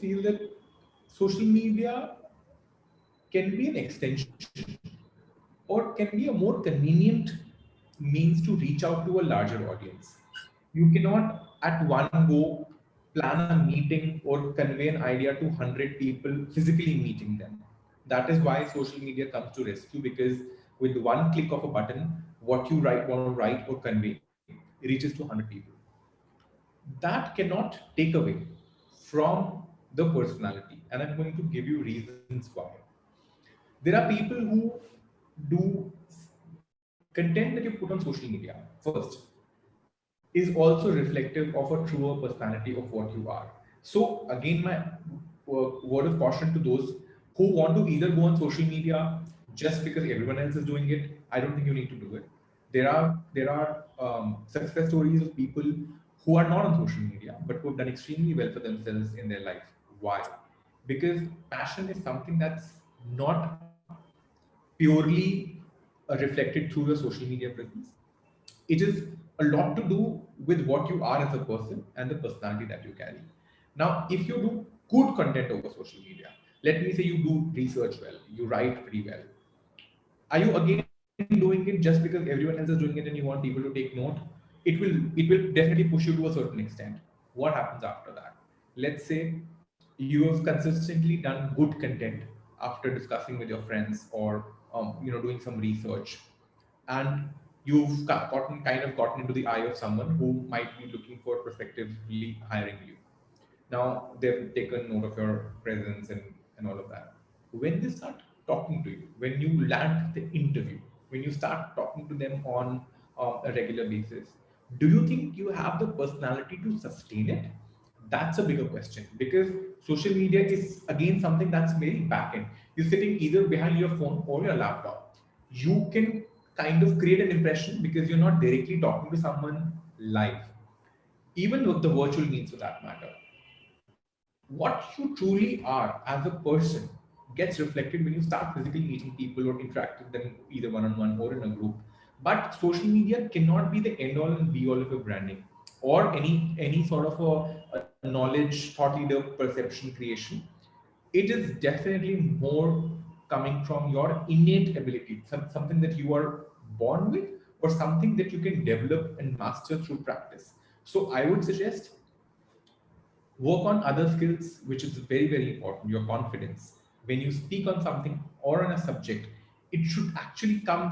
feel that social media can be an extension or can be a more convenient means to reach out to a larger audience. You cannot at one go plan a meeting or convey an idea to 100 people physically meeting them. That is why social media comes to rescue, because with one click of a button, what you want to write or convey reaches to 100 people. That cannot take away from the personality. And I'm going to give you reasons why. There are people who do content that you put on social media first is also reflective of a truer personality of what you are. So again, my word of caution to those who want to either go on social media just because everyone else is doing it, I don't think you need to do it. There are success stories of people who are not on social media but who have done extremely well for themselves in their life. Why? Because passion is something that's not purely reflected through your social media presence. It is a lot to do with what you are as a person and the personality that you carry. Now, if you do good content over social media, let me say you do research well, you write pretty well. Are you again doing it just because everyone else is doing it and you want people to take note? It will definitely push you to a certain extent. What happens after that? Let's say you have consistently done good content after discussing with your friends or doing some research, and you've gotten into the eye of someone who might be looking for prospectively hiring you. Now they've taken note of your presence and all of that. When they start talking to you, when you land the interview, when you start talking to them on a regular basis, do you think you have the personality to sustain it? That's a bigger question, because social media is again something that's very back end. You're sitting either behind your phone or your laptop. You can kind of create an impression because you're not directly talking to someone live, even with the virtual means for that matter. What you truly are as a person gets reflected when you start physically meeting people or interacting with them either one on one or in a group. But social media cannot be the end all and be all of your branding or any sort of a knowledge, thought leader, perception creation. It is definitely more coming from your innate ability, something that you are born with or something that you can develop and master through practice. So I would suggest work on other skills, which is very very important. Your confidence when you speak on something or on a subject, it should actually come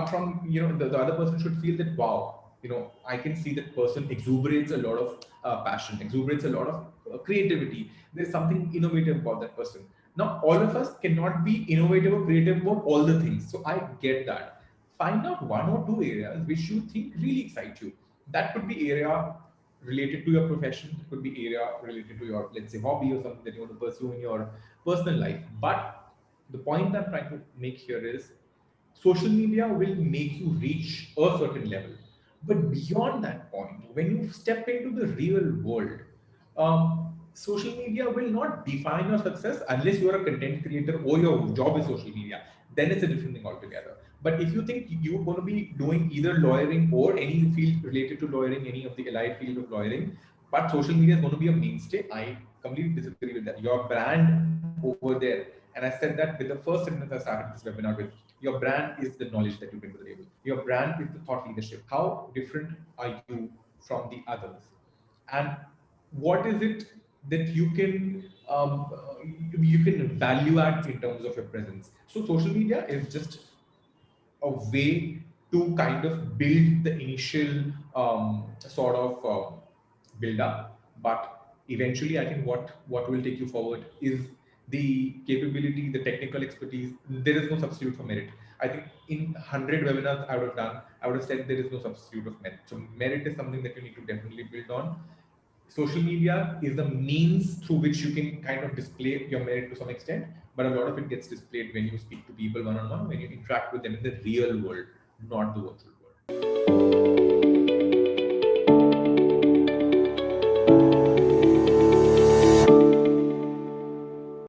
from, the other person should feel that, wow, I can see that person exuberates a lot of passion, exuberates a lot of creativity. There's something innovative about that person. Now all of us cannot be innovative or creative about all the things, so I get that. Find out one or two areas which you think really excite you. That could be area related to your profession, it could be area related to your, let's say, hobby or something that you want to pursue in your personal life. But the point that I'm trying to make here is social media will make you reach a certain level. But beyond that point, when you step into the real world, social media will not define your success unless you are a content creator or your job is social media. Then it's a different thing altogether. But if you think you're going to be doing either lawyering or any field related to lawyering, any of the allied field of lawyering, but social media is going to be a mainstay, I completely disagree with that. Your brand over there, and I said that with the first sentence I started this webinar with, your brand is the knowledge that you bring to the table. Your brand is the thought leadership. How different are you from the others? And what is it that you can value add in terms of your presence? So social media is just a way to kind of build the initial sort of build up, but eventually I think what will take you forward is the capability, the technical expertise. There is no substitute for merit. I think in 100 webinars I would have done, I would have said there is no substitute of merit. So merit is something that you need to definitely build on. Social media is the means through which you can kind of display your merit to some extent, but a lot of it gets displayed when you speak to people one on one, when you interact with them in the real world, not the virtual world.